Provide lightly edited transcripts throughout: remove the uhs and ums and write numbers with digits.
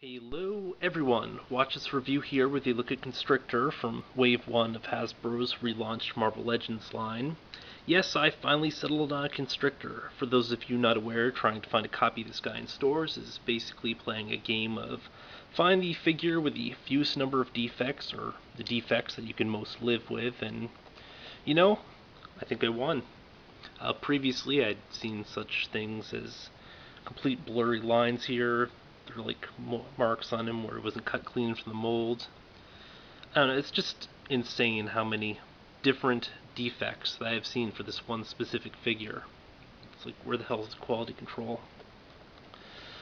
Hello everyone, watch this review here with a look at Constrictor from Wave 1 of Hasbro's relaunched Marvel Legends line. Yes, I finally settled on a Constrictor. For those of you not aware, trying to find a copy of this guy in stores is basically playing a game of find the figure with the fewest number of defects, or the defects that you can most live with, and you know, I think I won. Previously I'd seen such things as complete blurry lines here. There are like marks on him where it wasn't cut clean from the mold. I don't know, it's just insane how many different defects that I have seen for this one specific figure. It's like, where the hell is the quality control?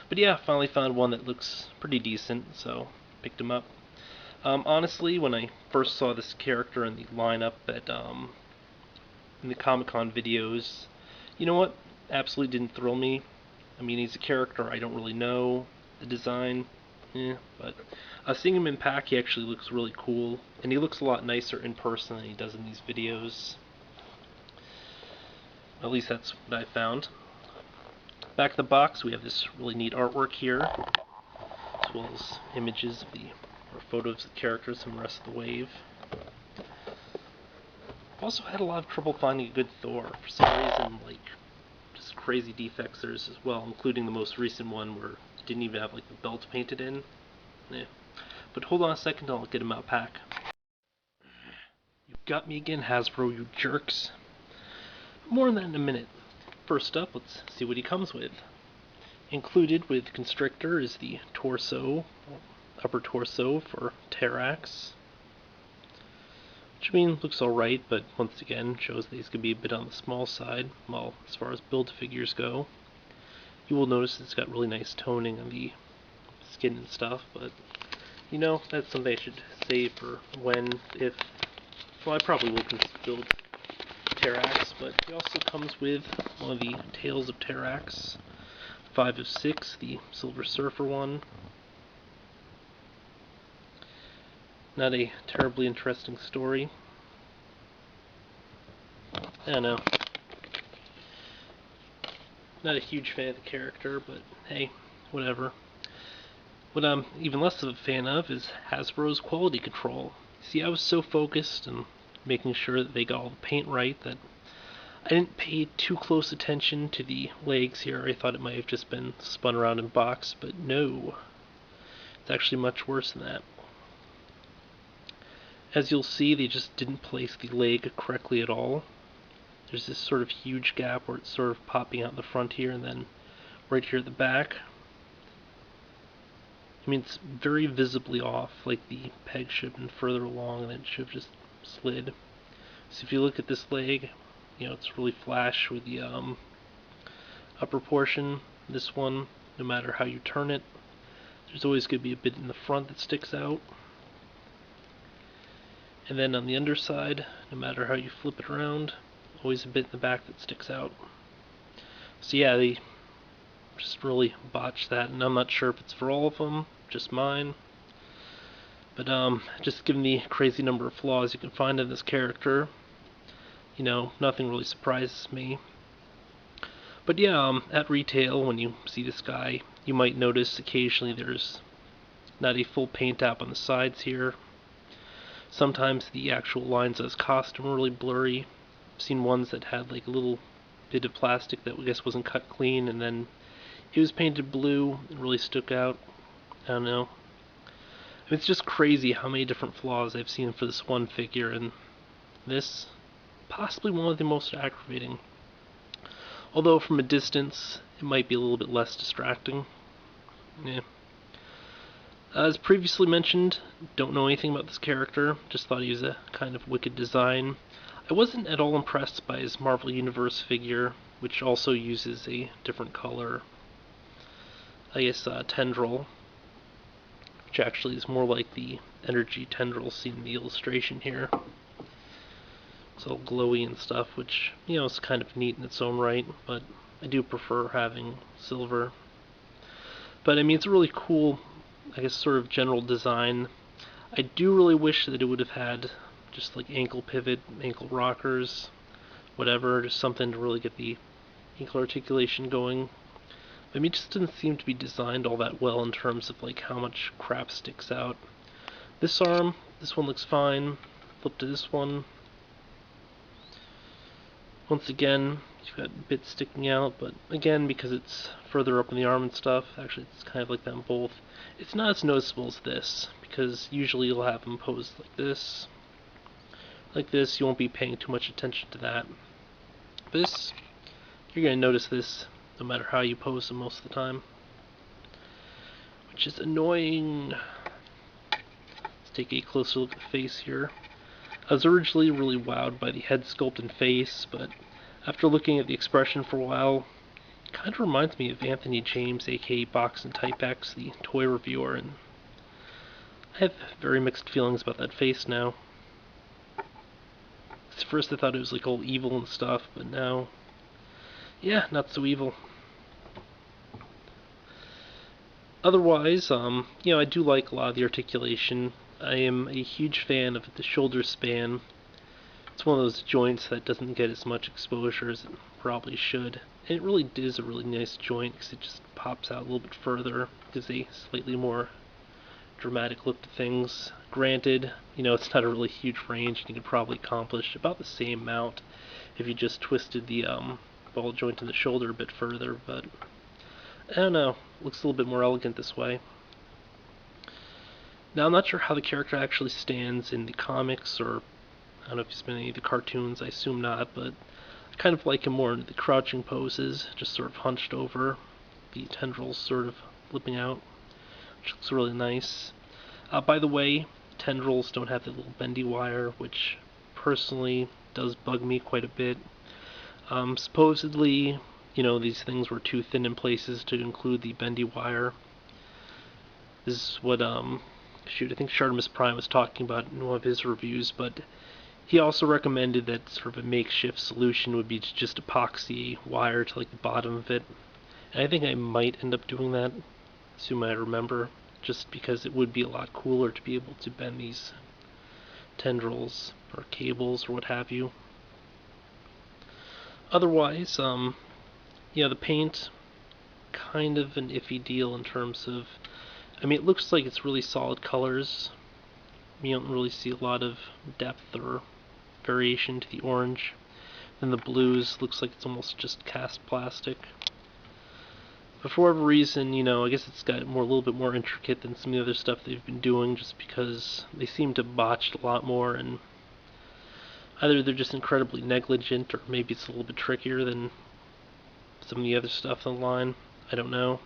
But yeah, finally found one that looks pretty decent, so picked him up. Honestly, when I first saw this character in the lineup in the Comic-Con videos, you know what? Absolutely didn't thrill me. I mean, he's a character I don't really know. The design, but seeing him in pack, he actually looks really cool, and he looks a lot nicer in person than he does in these videos. At least that's what I found. Back of the box, we have this really neat artwork here, as well as images of or photos of the characters from the rest of the wave. I've also had a lot of trouble finding a good Thor. For some reason, like, just crazy defects there's as well, including the most recent one where it didn't even have like the belt painted in. But hold on a second, I'll get him out pack. You got me again, Hasbro, you jerks. More on that in a minute. First up, let's see what he comes with. Included with Constrictor is the torso, upper torso for Terrax. Which I mean, looks alright, but once again shows that he's going to be a bit on the small side, well, as far as build-figures go. You will notice it's got really nice toning on the skin and stuff, but, you know, that's something I should save for if, well, I probably will build Terrax, but it also comes with one of the Tales of Terrax, 5 of 6, the Silver Surfer one. Not a terribly interesting story. I don't know. Not a huge fan of the character, but hey, whatever. What I'm even less of a fan of is Hasbro's quality control. See, I was so focused on making sure that they got all the paint right that I didn't pay too close attention to the legs here. I thought it might have just been spun around and boxed, but no. It's actually much worse than that. As you'll see, they just didn't place the leg correctly at all. There's this sort of huge gap where it's sort of popping out the front here, and then right here at the back. I mean, it's very visibly off, like the peg should have been further along and it should have just slid. So if you look at this leg, you know, it's really flash with the upper portion. This one, no matter how you turn it, there's always going to be a bit in the front that sticks out. And then on the underside, no matter how you flip it around, always a bit in the back that sticks out. So yeah, they just really botched that, and I'm not sure if it's for all of them, just mine. But just given the crazy number of flaws you can find in this character, you know, nothing really surprises me. But yeah, at retail, when you see this guy, you might notice occasionally there's not a full paint app on the sides here. Sometimes the actual lines of his costume are really blurry. I've seen ones that had like a little bit of plastic that I guess wasn't cut clean, and then it was painted blue and really stuck out. I don't know. It's just crazy how many different flaws I've seen for this one figure, and this, possibly one of the most aggravating. Although from a distance, it might be a little bit less distracting. Yeah. As previously mentioned, don't know anything about this character, just thought he was a kind of wicked design. I wasn't at all impressed by his Marvel Universe figure, which also uses a different color, I guess, tendril, which actually is more like the energy tendril seen in the illustration here. It's all glowy and stuff, which, you know, is kind of neat in its own right, but I do prefer having silver. But I mean, it's a really cool, I guess, sort of general design. I do really wish that it would have had just like ankle pivot, ankle rockers, whatever, just something to really get the ankle articulation going. I mean, it just doesn't seem to be designed all that well in terms of like how much crap sticks out. This arm, this one looks fine. Flip to this one. Once again, you've got bits sticking out, but again, because it's further up in the arm and stuff, actually it's kind of like that in both. It's not as noticeable as this, because usually you'll have them posed like this. Like this, you won't be paying too much attention to that. This, you're going to notice this no matter how you pose them most of the time, which is annoying. Let's take a closer look at the face here. I was originally really wowed by the head sculpt and face, but after looking at the expression for a while, it kind of reminds me of Anthony James, aka Box and Type X, the toy reviewer, and I have very mixed feelings about that face now. At first I thought it was like all evil and stuff, but now, yeah, not so evil. Otherwise, I do like a lot of the articulation. I am a huge fan of the shoulder span. It's one of those joints that doesn't get as much exposure as it probably should. And it really is a really nice joint because it just pops out a little bit further, gives a slightly more dramatic look to things. Granted, it's not a really huge range, and you could probably accomplish about the same amount if you just twisted the ball joint in the shoulder a bit further, but I don't know, looks a little bit more elegant this way. Now, I'm not sure how the character actually stands in the comics, or I don't know if he's been in any of the cartoons, I assume not, but I kind of like him more in the crouching poses, just sort of hunched over, the tendrils sort of flipping out, which looks really nice. By the way, tendrils don't have the little bendy wire, which personally does bug me quite a bit. Supposedly, these things were too thin in places to include the bendy wire. This is what, I think Shartimus Prime was talking about in one of his reviews, but he also recommended that sort of a makeshift solution would be to just epoxy wire to like the bottom of it. And I think I might end up doing that, assume I remember, just because it would be a lot cooler to be able to bend these tendrils or cables or what have you. Otherwise, the paint, kind of an iffy deal in terms of, it looks like it's really solid colors. You don't really see a lot of depth or variation to the orange. Then the blues looks like it's almost just cast plastic. But for whatever reason, I guess it's got a little bit more intricate than some of the other stuff they've been doing, just because they seem to botch a lot more, and either they're just incredibly negligent, or maybe it's a little bit trickier than some of the other stuff on the line. I don't know.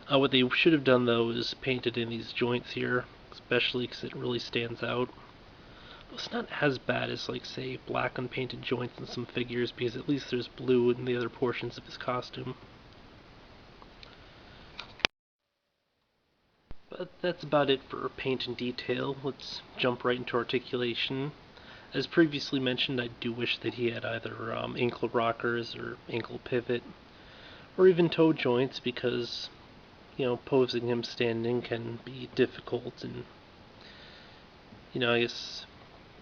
What they should have done, though, is painted in these joints here, especially because it really stands out. It's not as bad as, like, say, black unpainted joints in some figures, because at least there's blue in the other portions of his costume. But that's about it for paint and detail. Let's jump right into articulation. As previously mentioned, I do wish that he had either ankle rockers or ankle pivot, or even toe joints, because, posing him standing can be difficult, and, I guess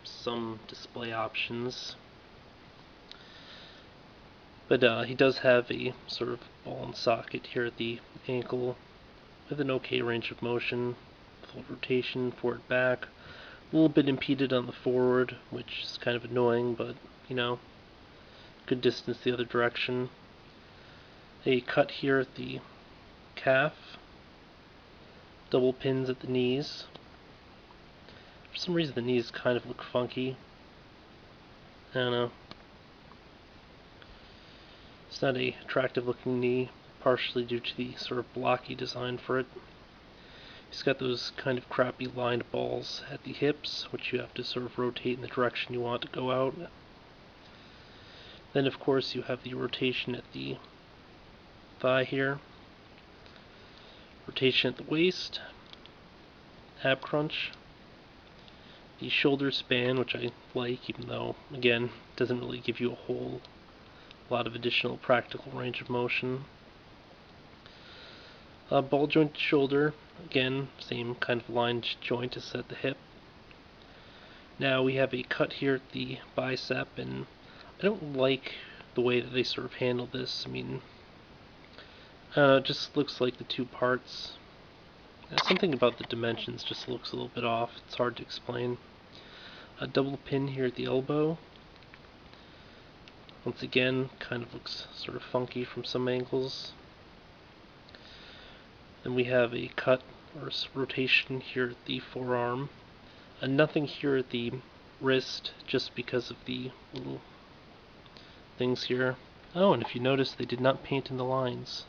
some display options. But he does have a sort of ball and socket here at the ankle, with an okay range of motion, full rotation, forward back, a little bit impeded on the forward, which is kind of annoying, but, good distance the other direction. A cut here at the calf, double pins at the knees. For some reason the knees kind of look funky. I don't know. It's not a attractive looking knee, partially due to the sort of blocky design for it. He's got those kind of crappy lined balls at the hips, which you have to sort of rotate in the direction you want to go out. Then, of course, you have the rotation at the thigh here, rotation at the waist, ab crunch, the shoulder span, which I like, even though, again, it doesn't really give you a whole lot of additional practical range of motion. Ball joint shoulder, again, same kind of lined joint as at the hip. Now we have a cut here at the bicep, and I don't like the way that they sort of handle this. It just looks like the two parts. Something about the dimensions just looks a little bit off. It's hard to explain. A double pin here at the elbow. Once again, kind of looks sort of funky from some angles. Then we have a cut or rotation here at the forearm. And nothing here at the wrist, just because of the little things here. Oh, and if you notice, they did not paint in the lines.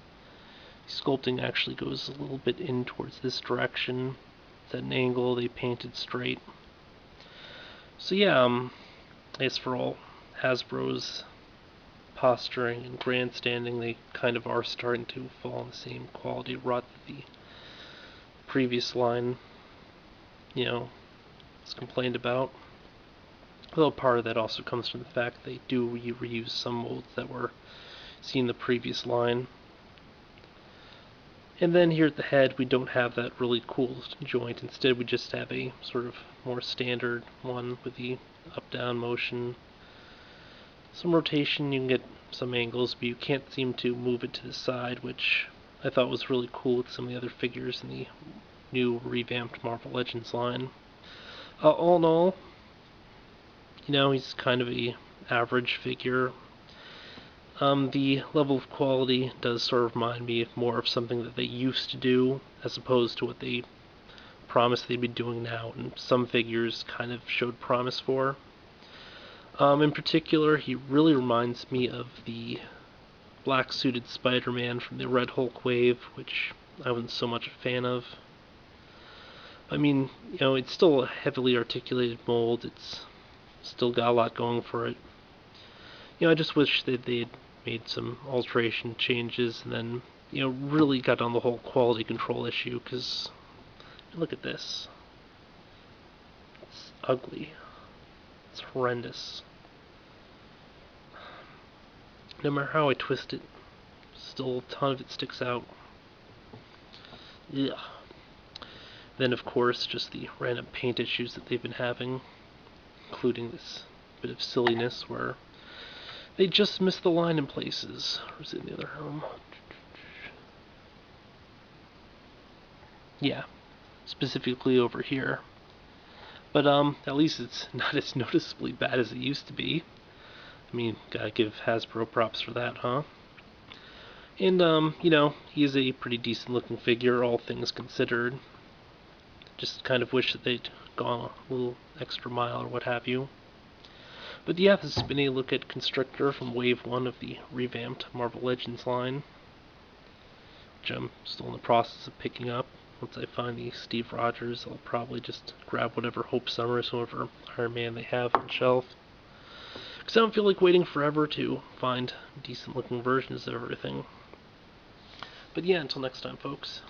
Sculpting actually goes a little bit in towards this direction. It's at an angle, they painted straight. So yeah, I guess for all Hasbro's posturing and grandstanding, they kind of are starting to fall in the same quality rut that the previous line, is complained about. Although part of that also comes from the fact they do reuse some molds that were seen in the previous line. And then here at the head, we don't have that really cool joint. Instead, we just have a sort of more standard one with the up-down motion. Some rotation, you can get some angles, but you can't seem to move it to the side, which I thought was really cool with some of the other figures in the new revamped Marvel Legends line. All in all, he's kind of a average figure. The level of quality does sort of remind me more of something that they used to do, as opposed to what they promised they'd be doing now, and some figures kind of showed promise for. In particular, he really reminds me of the black-suited Spider-Man from the Red Hulk wave, which I wasn't so much a fan of. I mean, it's still a heavily articulated mold. It's still got a lot going for it. I just wish that they'd made some alteration changes and then, really got on the whole quality control issue, because look at this. It's ugly. It's horrendous. No matter how I twist it, still a ton of it sticks out. Yeah. Then, of course, just the random paint issues that they've been having, including this bit of silliness where they just missed the line in places. Or is it in the other home? Yeah, specifically over here. But at least it's not as noticeably bad as it used to be. I mean, gotta give Hasbro props for that, huh? And he is a pretty decent looking figure, all things considered. Just kind of wish that they'd gone a little extra mile or what have you. But yeah, this has been a look at Constrictor from Wave 1 of the revamped Marvel Legends line, which I'm still in the process of picking up. Once I find the Steve Rogers, I'll probably just grab whatever Hope Summers, whatever Iron Man they have on the shelf. Because I don't feel like waiting forever to find decent looking versions of everything. But yeah, until next time, folks.